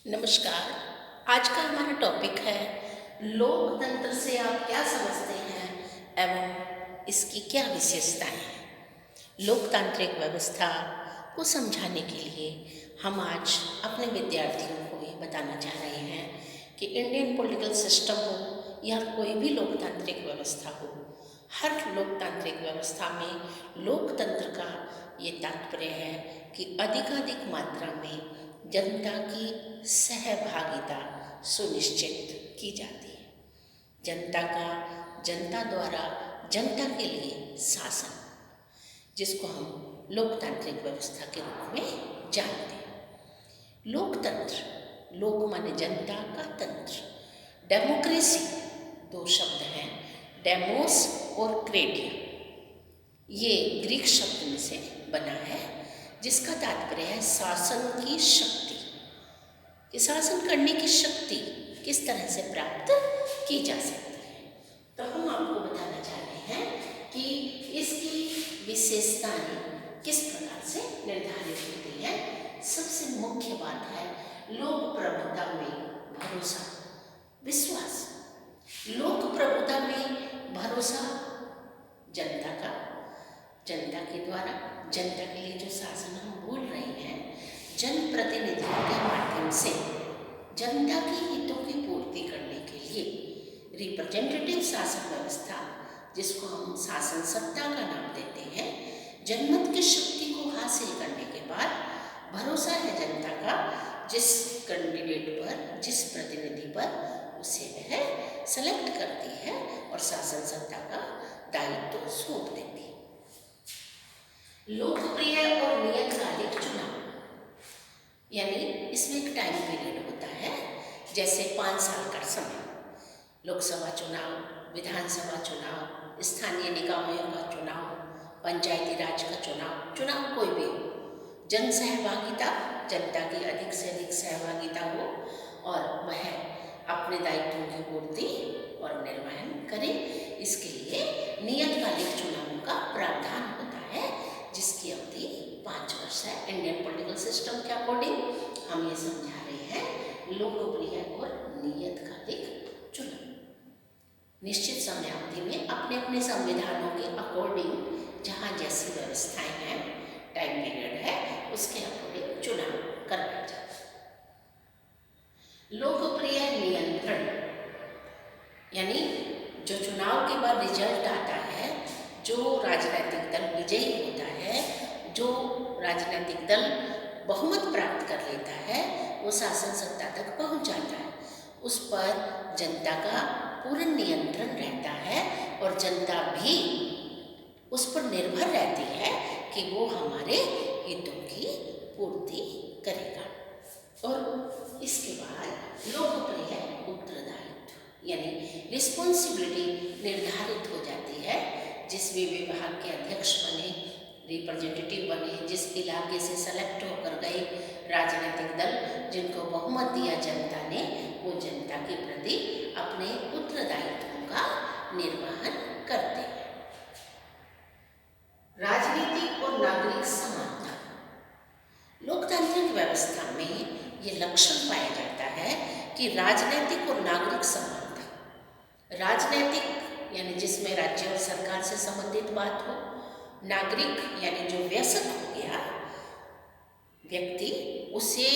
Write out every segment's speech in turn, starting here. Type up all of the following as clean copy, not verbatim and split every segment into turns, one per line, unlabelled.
नमस्कार। आज का हमारा टॉपिक है लोकतंत्र से आप क्या समझते हैं एवं इसकी क्या विशेषताएं हैं। लोकतांत्रिक व्यवस्था को समझाने के लिए हम आज अपने विद्यार्थियों को ये बताना चाह रहे हैं कि इंडियन पॉलिटिकल सिस्टम हो या कोई भी लोकतांत्रिक व्यवस्था हो, हर लोकतांत्रिक व्यवस्था में लोकतंत्र का ये तात्पर्य है कि अधिकाधिक मात्रा में जनता की सहभागिता सुनिश्चित की जाती है। जनता का जनता द्वारा जनता के लिए शासन, जिसको हम लोकतांत्रिक व्यवस्था के रूप में जानते हैं। लोकतंत्र, लोक माने जनता का तंत्र, डेमोक्रेसी दो शब्द हैं, डेमोस और क्रेटिया, ये ग्रीक शब्द में से बना है, जिसका तात्पर्य है शासन की शक्ति। कि शासन करने की शक्ति किस तरह से प्राप्त की जा सकती है। तो हम आपको बताना चाह रहे हैं कि इसकी विशेषताएं किस प्रकार से निर्धारित होती है। सबसे मुख्य बात है लोक प्रभुता में भरोसा, विश्वास। लोक प्रभुता में भरोसा जनता का, जनता के द्वारा जनता के लिए जो शासन हम बोल रहे हैं, जनप्रतिनिधियों के माध्यम से जनता के हितों की पूर्ति करने के लिए रिप्रेजेंटेटिव शासन व्यवस्था, जिसको हम शासन सत्ता का नाम देते हैं, जनमत की शक्ति को हासिल करने के बाद भरोसा है जनता का जिस कैंडिडेट पर, जिस प्रतिनिधि पर, उसे वह सेलेक्ट करती है और शासन सत्ता का दायित्व सौंप देती है। लोकप्रिय और नियतकालिक चुनाव, यानी इसमें एक टाइम पीरियड होता है, जैसे 5 साल का समय। लोकसभा चुनाव, विधानसभा चुनाव, स्थानीय निकायों का चुनाव, पंचायती राज का चुनाव, चुनाव कोई भी हो, जन सहभागिता, जनता की अधिक से अधिक सहभागिता हो और वह अपने दायित्वों की पूर्ति और निर्वहन करे। इसके लिए नियतकालिक चुनावों का प्रावधान होता है, जिसकी अवधि 5 वर्ष है। इंडियन पॉलिटिकल सिस्टम के अकॉर्डिंग हम ये समझा रहे हैं लोकप्रिय और नियतकालिक चुनाव। निश्चित समय अवधि में अपने अपने संविधानों के अकॉर्डिंग जहाँ जैसी व्यवस्थाएं हैं, टाइम पीरियड है, उसके अकॉर्डिंग चुनाव करवाया जाता है। लोकप्रिय नियंत्रण, यानी जो चुनाव के बाद रिजल्ट आता है, जो राजनीतिक दल विजयी होता है, जो राजनीतिक दल बहुमत प्राप्त कर लेता है, वो शासन सत्ता तक पहुंच जाता है। उस पर जनता का पूर्ण नियंत्रण रहता है और जनता भी उस पर निर्भर रहती है कि वो हमारे हितों की पूर्ति करेगा। और इसके बाद लोकप्रिय उत्तरदायित्व, यानी रिस्पॉन्सिबिलिटी निर्धारित हो जाती है। जिस भी विभाग के अध्यक्ष बने, रिप्रेजेंटेटिव बने, जिस इलाके से सेलेक्ट होकर गए राजनीतिक दल, जिनको बहुमत दिया जनता ने, वो जनता के प्रति अपने उत्तरदायित्वों का निर्वहन करते हैं। राजनीतिक और नागरिक समानता, लोकतांत्रिक व्यवस्था में ये लक्षण पाया जाता है कि राजनीतिक और नागरिक समानता, राजनीतिक यानी जिसमें राज्य और सरकार से संबंधित बात हो, नागरिक यानी जो वयस्क हो गया व्यक्ति, उसे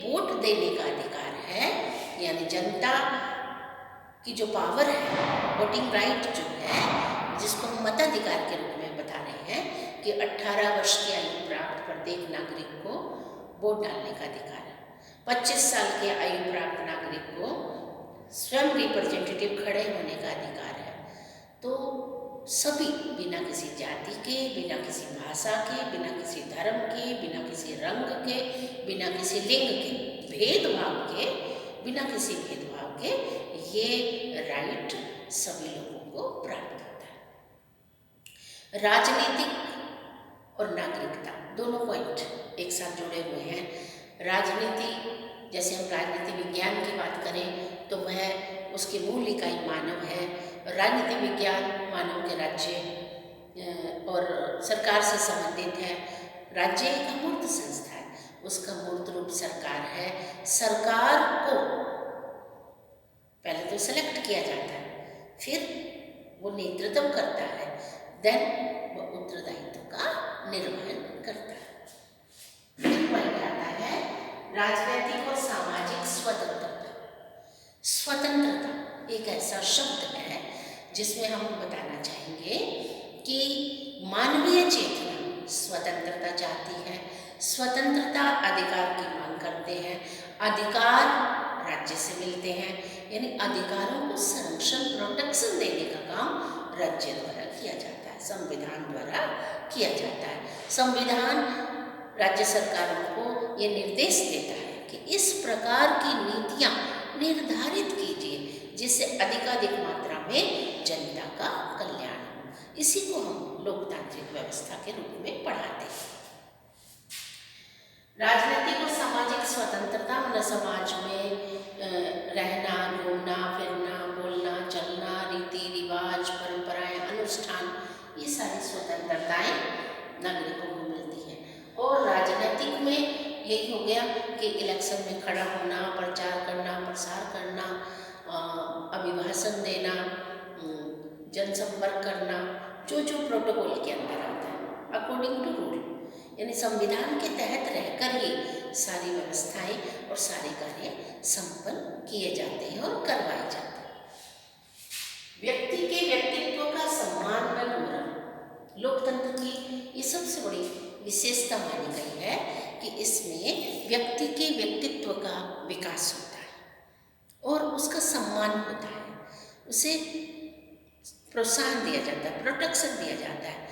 वोट देने का अधिकार है, यानी जनता की जो पावर है, वोटिंग राइट जो है, जिसको हम मताधिकार के रूप में बता रहे हैं कि 18 वर्ष की आयु प्राप्त प्रत्येक नागरिक को वोट डालने का अधिकार है। 25 साल के आयु प्राप्त नागरिक को स्वयं रिप्रेजेंटेटिव खड़े होने का अधिकार है। तो सभी बिना किसी जाति के, बिना किसी भाषा के, बिना किसी धर्म के, बिना किसी रंग के, बिना किसी लिंग के भेदभाव के, बिना किसी भेदभाव के ये राइट सभी लोगों को प्राप्त होता है। राजनीतिक और नागरिकता दोनों पॉइंट एक साथ जुड़े हुए हैं। राजनीति, जैसे हम राजनीति विज्ञान की बात करें तो वह उसकी मूल इकाई मानव है। राजनीति विज्ञान मानव के राज्य और सरकार से संबंधित है। राज्य एक अमूर्त संस्था है उसका मूर्त रूप सरकार है। सरकार को पहले तो सेलेक्ट किया जाता है, फिर वो नेतृत्व करता है, देन वो उत्तरदायित्व का निर्वहन करता है। फिर पॉइंट आता है राजनीतिक और सामाजिक स्वतंत्रता। स्वतंत्रता एक ऐसा शब्द है जिसमें हम बताना चाहेंगे कि मानवीय चेतना स्वतंत्रता चाहती है। स्वतंत्रता अधिकार की मांग करते हैं। अधिकार राज्य से मिलते हैं, यानी अधिकारों को संरक्षण प्रोटेक्शन देने का काम राज्य द्वारा किया जाता है, संविधान द्वारा किया जाता है। संविधान राज्य सरकारों को ये निर्देश देता है कि इस प्रकार की नीतियाँ निर्धारित कीजिए जिससे अधिकाधिक मात्रा में जनता का कल्याण हो। इसी को हम लोकतांत्रिक व्यवस्था के रूप में पढ़ाते हैं। राजनीतिक और सामाजिक स्वतंत्रता मतलब समाज में रहना, घूमना, फिरना, बोलना, चलना, रीति रिवाज, परंपराएं, अनुष्ठान, ये सारी स्वतंत्रताएं नागरिकों को मिलती हैं। और राजनीतिक में यही हो गया कि इलेक्शन में खड़ा होना, प्रचार करना, प्रसार करना, अभिभाषण देना, जनसंपर्क करना, जो जो प्रोटोकॉल के अंदर आता है अकॉर्डिंग टू रूल, यानी संविधान के तहत रहकर ही सारी व्यवस्थाएं और सारे कार्य संपन्न किए जाते हैं और करवाए जाते हैं। व्यक्ति के व्यक्तित्व का सम्मान व गौरव लोकतंत्र की ये सबसे बड़ी विशेषता मानी गई है कि इसमें व्यक्ति के व्यक्तित्व का विकास होता है और उसका सम्मान होता है, उसे प्रोत्साहन दिया जाता है, प्रोटेक्शन दिया जाता है।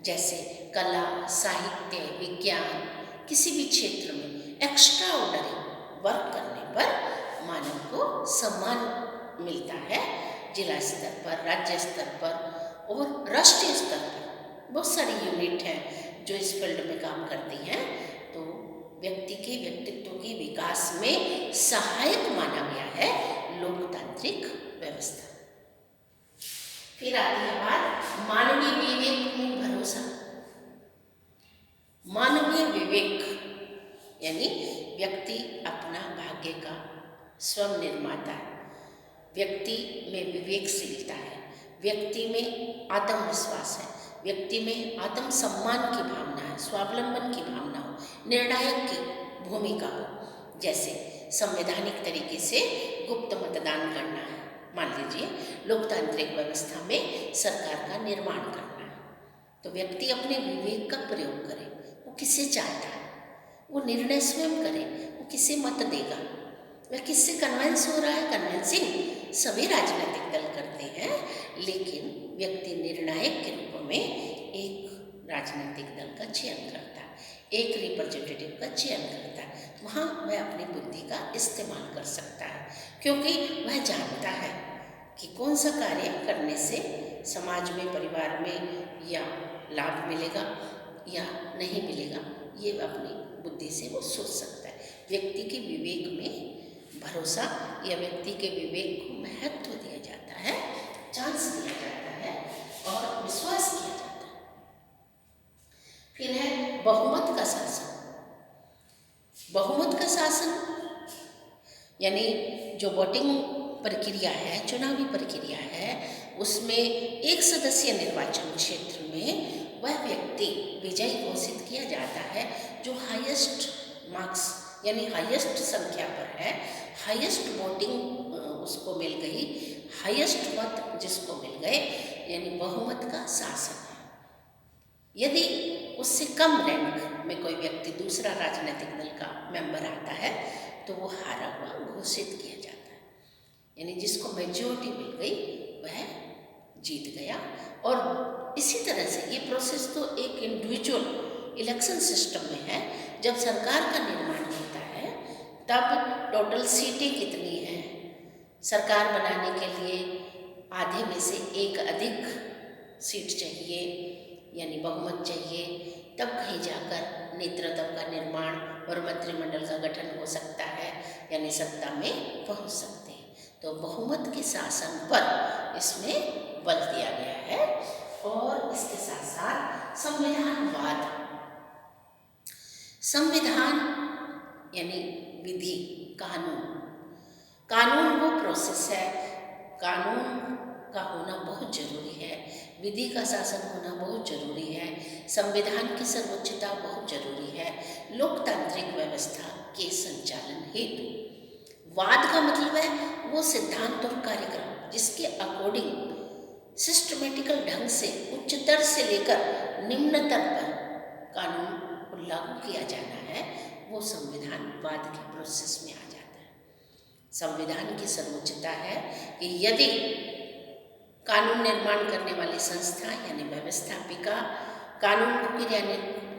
जैसे कला, साहित्य, विज्ञान, किसी भी क्षेत्र में एक्स्ट्रा ऑर्डिनरी वर्क करने पर मानव को सम्मान मिलता है। जिला स्तर पर, राज्य स्तर पर और राष्ट्रीय स्तर पर बहुत सारी यूनिट हैं जो इस फील्ड में काम करती हैं। तो व्यक्ति के व्यक्तित्व के विकास में सहायक माना गया है लोकतांत्रिक व्यवस्था। फिर आती है बात मानवीय विवेक में भरोसा। मानवीय विवेक यानी व्यक्ति अपना भाग्य का स्वयं निर्माता है, व्यक्ति में विवेकशीलता है, व्यक्ति में आत्मविश्वास है, व्यक्ति में आत्मसम्मान की भावना है, स्वावलंबन की भावना हो, निर्णायक की भूमिका हो। जैसे संवैधानिक तरीके से गुप्त मतदान करना है, मान लीजिए लोकतांत्रिक व्यवस्था में सरकार का निर्माण करना है, तो व्यक्ति अपने विवेक का प्रयोग करे, वो किसे चाहता है, वो निर्णय स्वयं करे, वो किसे मत देगा, वह किससे कन्विंस हो रहा है। कन्विंसिंग सभी राजनीतिक दल करते हैं, लेकिन व्यक्ति निर्णायक के रूप में एक राजनीतिक दल का चयन करता है, एक रिप्रेजेंटेटिव का चयन करता है। वहाँ वह अपनी बुद्धि का इस्तेमाल कर सकता है, क्योंकि वह जानता है कि कौन सा कार्य करने से समाज में, परिवार में या लाभ मिलेगा या नहीं मिलेगा, ये अपनी बुद्धि से वो सोच सकता है। व्यक्ति के विवेक में भरोसा या व्यक्ति के विवेक को महत्व दिया जाता है, चांस दिया जाता है और विश्वास किया जाता है। फिर है बहुमत का शासन। बहुमत का शासन यानी जो वोटिंग प्रक्रिया है, चुनावी प्रक्रिया है, उसमें एक सदस्यीय निर्वाचन क्षेत्र में वह व्यक्ति विजयी घोषित किया जाता है जो हाईएस्ट मार्क्स यानी हाईएस्ट संख्या पर है, हाईएस्ट वोटिंग उसको मिल गई, हाईएस्ट मत जिसको मिल गए, यानी बहुमत का शासन है। यदि उससे कम रैंक में कोई व्यक्ति दूसरा राजनीतिक दल का मेंबर आता है तो वो हारा हुआ घोषित किया जाता है, यानी जिसको मेजॉरिटी मिल गई वह जीत गया। और इसी तरह से ये प्रोसेस तो एक इंडिविजुअल इलेक्शन सिस्टम में है। जब सरकार का निर्माण होता है तब टोटल सीटें कितनी हैं, सरकार बनाने के लिए आधे में से एक अधिक सीट चाहिए यानी बहुमत चाहिए, तब कहीं जाकर नेतृत्व का निर्माण और मंत्रिमंडल का गठन हो सकता है, यानी सत्ता में पहुंच सकते हैं। तो बहुमत के शासन पर इसमें बल दिया गया है। और इसके साथ साथ संविधानवाद। संविधान यानी विधि, कानून। कानून वो प्रोसेस है, कानून का होना बहुत जरूरी है, विधि का शासन होना बहुत जरूरी है, संविधान की सर्वोच्चता बहुत जरूरी है लोकतांत्रिक व्यवस्था के संचालन हेतु। वाद का मतलब है वो सिद्धांत और कार्यक्रम जिसके अकॉर्डिंग सिस्टमेटिकल ढंग से उच्चतर से लेकर निम्नतर पर कानून को लागू किया जाना है, वो संविधान वाद के प्रोसेस में आ जाता है। संविधान की सर्वोच्चता है कि यदि कानून निर्माण करने वाली संस्था यानी व्यवस्थापिका, कानून को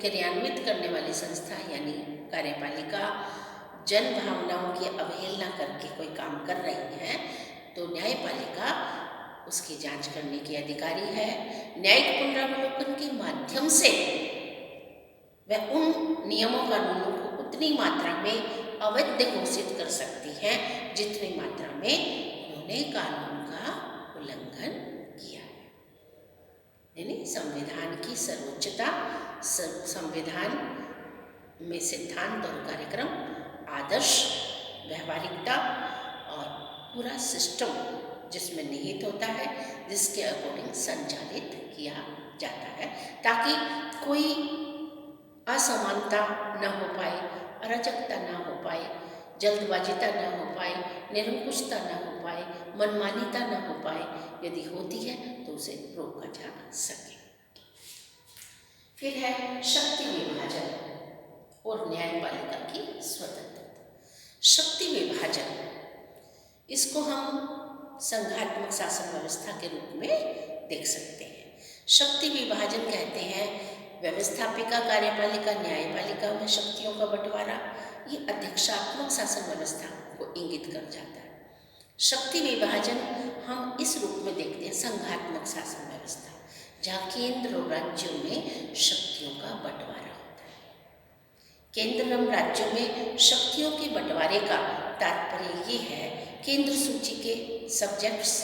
क्रियान्वित करने वाली संस्था यानी कार्यपालिका जन भावनाओं की अवहेलना करके कोई काम कर रही है तो न्यायपालिका उसकी जांच करने की अधिकारी है। न्यायिक पुनरावलोकन के माध्यम से वह उन नियमों कानूनों को उतनी मात्रा में अवैध घोषित कर सकती है जितनी मात्रा में उन्होंने कानून का उल्लंघन किया है। यानी संविधान की सर्वोच्चता, संविधान में सिद्धांत और कार्यक्रम, आदर्श, व्यवहारिकता और पूरा सिस्टम जिसमें निहित होता है, जिसके अकॉर्डिंग संचालित किया जाता है ताकि कोई असमानता न हो पाए, अराजकता न हो पाए, जल्दबाजिता न हो पाए, निरंकुशता न हो पाए, मनमानीता न हो पाए। यदि होती है तो उसे रोका जा सके। फिर है शक्ति विभाजन और न्यायपालिका की स्वतंत्रता। शक्ति विभाजन, इसको हम संघात्मक शासन व्यवस्था के रूप में देख सकते हैं। शक्ति विभाजन कहते हैं व्यवस्थापिका, कार्यपालिका, न्यायपालिका में शक्तियों का बंटवारा। ये अध्यक्षात्मक शासन व्यवस्था को इंगित कर जाता है। शक्ति विभाजन हम इस रूप में देखते हैं संघात्मक शासन व्यवस्था, जहाँ केंद्र और राज्यों में शक्तियों का बंटवारा होता है। केंद्र और राज्यों में शक्तियों के बंटवारे का तात्पर्य ये है, केंद्र सूची के सब्जेक्ट्स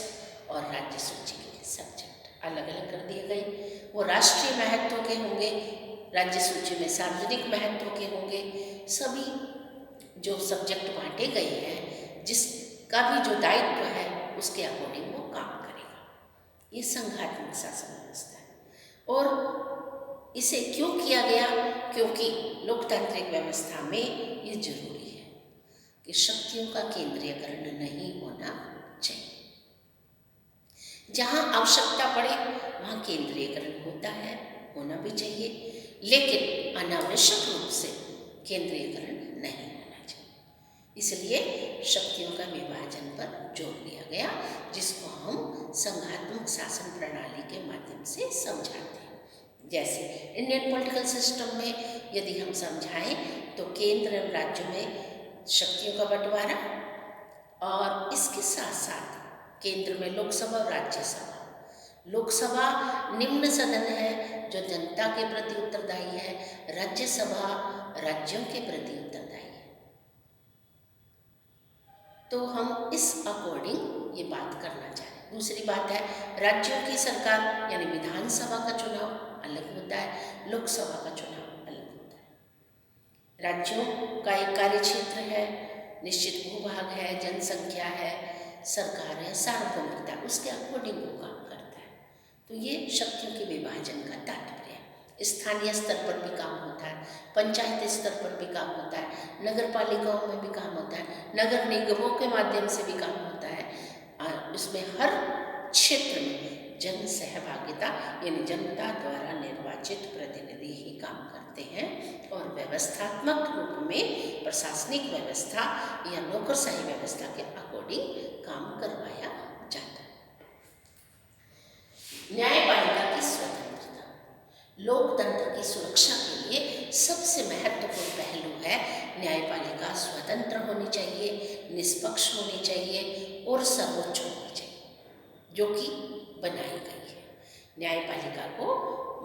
और राज्य सूची के सब्जेक्ट अलग अलग कर दिए गए। वो राष्ट्रीय महत्व के होंगे, राज्य सूची में सार्वजनिक महत्व के होंगे। सभी जो सब्जेक्ट बांटे गए हैं, जिसका भी जो दायित्व है उसके अकॉर्डिंग वो काम करेगा। ये संघात्मक शासन व्यवस्था है। और इसे क्यों किया गया? क्योंकि लोकतांत्रिक व्यवस्था में ये जरूरी है कि शक्तियों का केंद्रीयकरण नहीं होना चाहिए। जहाँ आवश्यकता पड़े वहाँ केंद्रीयकरण होता है, होना भी चाहिए, लेकिन अनावश्यक रूप से केंद्रीयकरण नहीं होना चाहिए। इसलिए शक्तियों का विभाजन पर जोर दिया गया, जिसको हम संघात्मक शासन प्रणाली के माध्यम से समझाते हैं। जैसे इंडियन पॉलिटिकल सिस्टम में यदि हम समझाएं तो केंद्र और राज्यों में शक्तियों का बंटवारा, और इसके साथ साथ केंद्र में लोकसभा और राज्यसभा। लोकसभा निम्न सदन है जो जनता के प्रति उत्तरदायी है, राज्यसभा राज्यों के प्रति उत्तरदायी है। तो हम इस अकॉर्डिंग ये बात करना चाहें। दूसरी बात है राज्यों की सरकार यानी विधानसभा का चुनाव अलग होता है, लोकसभा का चुनाव अलग होता है। राज्यों का एक कार्य क्षेत्र है, निश्चित भूभाग है, जनसंख्या है, सरकार है, सार्वभौमिकता, उसके अकॉर्डिंग वो काम करता है। तो ये शक्तियों के विभाजन का तात्पर्य है। स्थानीय स्तर पर भी काम होता है, पंचायत स्तर पर भी काम होता है, नगर पालिकाओं में भी काम होता है, नगर निगमों के माध्यम से भी काम होता है। इसमें हर क्षेत्र में जन सहभागिता यानी जनता द्वारा निर्वाचित प्रतिनिधि ही काम करते हैं और व्यवस्थात्मक रूप में प्रशासनिक व्यवस्था या नौकरशाही व्यवस्था के अकॉर्डिंग काम करवाया जाता है। न्यायपालिका की स्वतंत्रता, लोकतंत्र की सुरक्षा के लिए सबसे महत्वपूर्ण पहलू है न्यायपालिका स्वतंत्र होनी चाहिए, निष्पक्ष होनी चाहिए और सर्वोच्च होनी चाहिए, जो कि बनाई गई है। न्यायपालिका को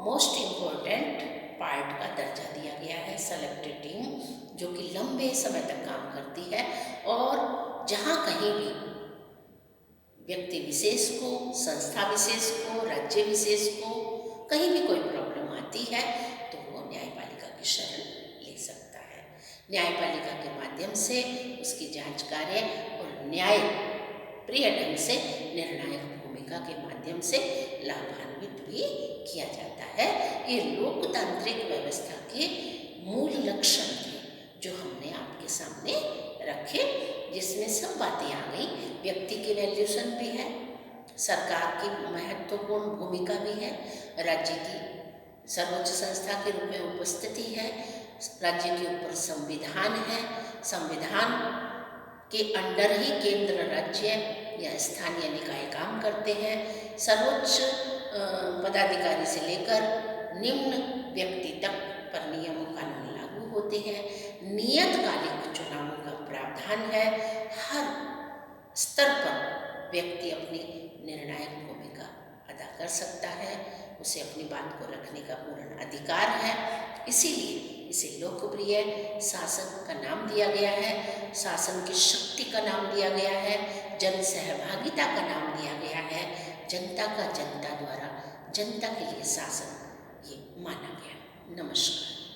मोस्ट इम्पोर्टेंट पार्ट का दर्जा दिया गया है, सेलेक्टेड टीम, जो कि लंबे समय तक काम करती है और जहाँ कहीं भी व्यक्ति विशेष को, संस्था विशेष को, राज्य विशेष को कहीं भी कोई प्रॉब्लम आती है तो वो न्यायपालिका की शरण ले सकता है। न्यायपालिका के माध्यम से उसकी जांच कार्य और न्याय प्रिय ढंग से निर्णायक भूमिका के माध्यम से लाभान्वित भी किया जाता है। ये लोकतांत्रिक व्यवस्था के मूल लक्षण थे जो हमने आपके सामने रखे, जिसमें सब बातें आ गई। व्यक्ति की वैल्यूशन भी है, सरकार की महत्वपूर्ण भूमिका भी है, राज्य की सर्वोच्च संस्था के रूप में उपस्थिति है, राज्य के ऊपर संविधान है, संविधान के अंडर ही केंद्र, राज्य या स्थानीय निकाय काम करते हैं, सर्वोच्च पदाधिकारी से लेकर निम्न व्यक्ति तक पर नियम कानून लागू होते हैं, नियतकालिक चुनावों का प्रावधान है, हर स्तर पर व्यक्ति अपनी निर्णायक भूमिका अदा कर सकता है, उसे अपनी बात को रखने का पूर्ण अधिकार है। इसीलिए इसे लोकप्रिय शासन का नाम दिया गया है, शासन की शक्ति का नाम दिया गया है, जन सहभागिता का नाम दिया गया है, जनता का जनता द्वारा जनता के लिए शासन ये माना गया। नमस्कार।